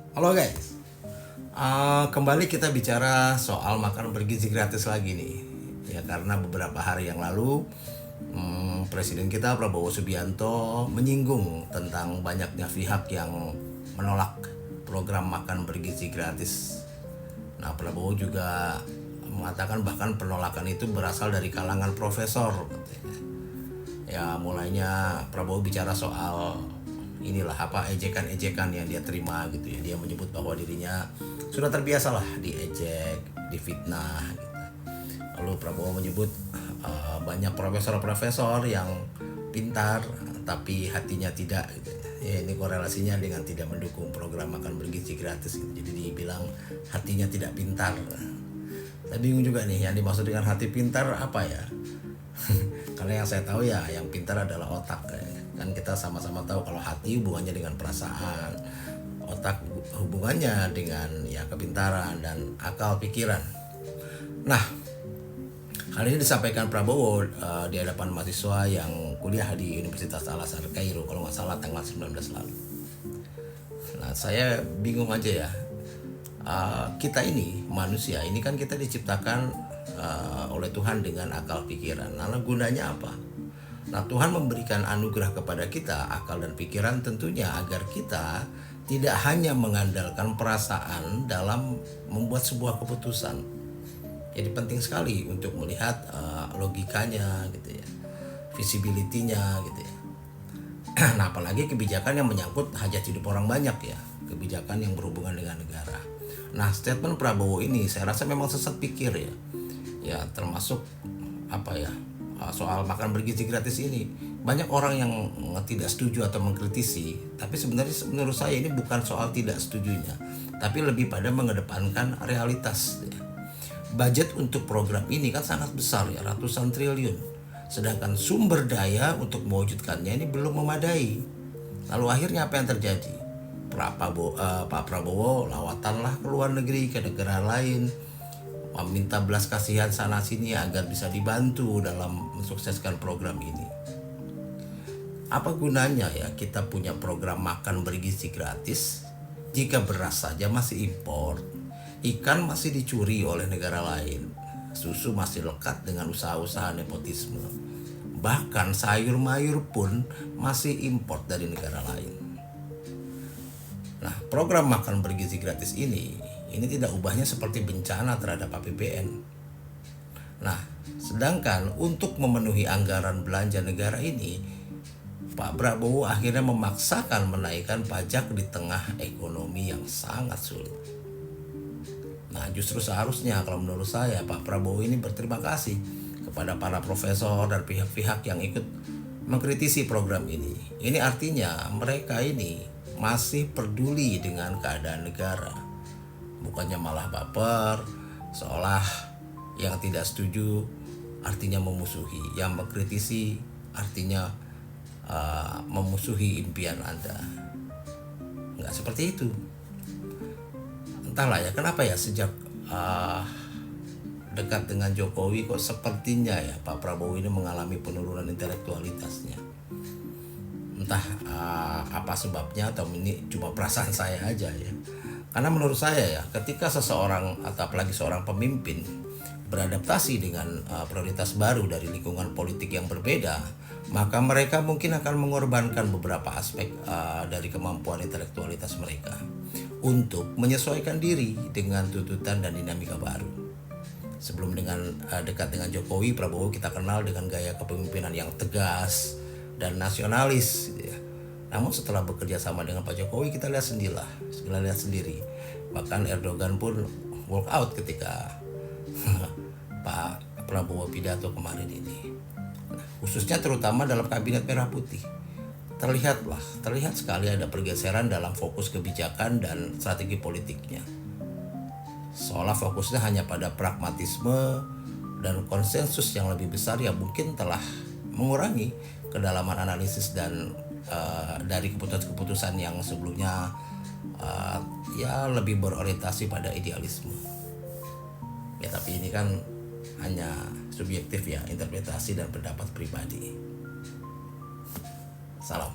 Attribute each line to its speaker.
Speaker 1: Halo guys, kembali kita bicara soal makan bergizi gratis lagi nih. Ya karena beberapa hari yang lalu Presiden kita Prabowo Subianto menyinggung tentang banyaknya pihak yang menolak program makan bergizi gratis. Nah, Prabowo juga mengatakan bahkan penolakan itu berasal dari kalangan profesor. Ya mulainya Prabowo bicara soal inilah apa ejekan-ejekan yang dia terima gitu ya. Dia menyebut bahwa dirinya sudah terbiasa lah diejek, difitnah gitu. Lalu Prabowo menyebut banyak profesor-profesor yang pintar tapi hatinya tidak gitu. Ya, ini korelasinya dengan tidak mendukung program makan bergizi gratis gitu. Jadi dibilang hatinya tidak pintar. Saya bingung juga nih yang dimaksud dengan hati pintar apa ya? Karena yang saya tahu ya yang pintar adalah otak ya. Kan kita sama-sama tahu kalau hati hubungannya dengan perasaan, otak hubungannya dengan ya kepintaran dan akal pikiran. Nah, hal ini disampaikan Prabowo di hadapan mahasiswa yang kuliah di Universitas Al-Azhar Kairo kalau nggak salah tanggal 19 lalu. Nah, saya bingung aja ya. Kita ini manusia ini kan kita diciptakan oleh Tuhan dengan akal pikiran. Lalu gunanya apa? Nah, Tuhan memberikan anugerah kepada kita akal dan pikiran tentunya agar kita tidak hanya mengandalkan perasaan dalam membuat sebuah keputusan. Jadi penting sekali untuk melihat logikanya gitu ya, visibility-nya gitu ya. Nah, apalagi kebijakan yang menyangkut hajat hidup orang banyak ya, kebijakan yang berhubungan dengan negara. Nah, statement Prabowo ini saya rasa memang sesat pikir ya. Ya, termasuk apa ya? Soal makan bergizi gratis ini. Banyak orang yang tidak setuju atau mengkritisi, tapi sebenarnya menurut saya ini bukan soal tidak setujunya, tapi lebih pada mengedepankan realitas ya. Budget untuk program ini kan sangat besar ya, ratusan triliun. Sedangkan sumber daya untuk mewujudkannya ini belum memadai. Lalu akhirnya apa yang terjadi? Pak Prabowo lawatanlah ke luar negeri, ke negara lain, meminta belas kasihan sana sini agar bisa dibantu dalam mensukseskan program ini. Apa gunanya ya kita punya program makan bergizi gratis jika beras saja masih impor, ikan masih dicuri oleh negara lain, susu masih lekat dengan usaha-usaha nepotisme, bahkan sayur mayur pun masih impor dari negara lain. Nah, program makan bergizi gratis ini tidak ubahnya seperti bencana terhadap APBN. Nah, sedangkan untuk memenuhi anggaran belanja negara ini, Pak Prabowo akhirnya memaksakan menaikkan pajak di tengah ekonomi yang sangat sulit. Nah, justru seharusnya kalau menurut saya Pak Prabowo ini berterima kasih kepada para profesor dan pihak-pihak yang ikut mengkritisi program ini. Ini artinya mereka ini masih peduli dengan keadaan negara. Bukannya malah baper, seolah yang tidak setuju artinya memusuhi, yang mengkritisi artinya memusuhi impian Anda. Nggak seperti itu. Entahlah ya, kenapa ya sejak dekat dengan Jokowi kok sepertinya ya Pak Prabowo ini mengalami penurunan intelektualitasnya. Entah apa sebabnya atau ini cuma perasaan saya aja ya. Karena menurut saya ya, ketika seseorang atau apalagi seorang pemimpin beradaptasi dengan prioritas baru dari lingkungan politik yang berbeda, maka mereka mungkin akan mengorbankan beberapa aspek dari kemampuan intelektualitas mereka untuk menyesuaikan diri dengan tuntutan dan dinamika baru. Sebelum dekat dengan Jokowi, Prabowo kita kenal dengan gaya kepemimpinan yang tegas dan nasionalis gitu ya. Namun setelah bekerja sama dengan Pak Jokowi kita lihat sendiri. Bahkan Erdogan pun walk out ketika Pak Prabowo pidato kemarin ini. Nah, khususnya terutama dalam kabinet merah putih. Terlihat sekali ada pergeseran dalam fokus kebijakan dan strategi politiknya. Seolah fokusnya hanya pada pragmatisme dan konsensus yang lebih besar yang mungkin telah mengurangi kedalaman analisis dan dari keputusan-keputusan yang sebelumnya ya lebih berorientasi pada idealisme. Ya tapi ini kan hanya subjektif ya, interpretasi dan pendapat pribadi. Salam.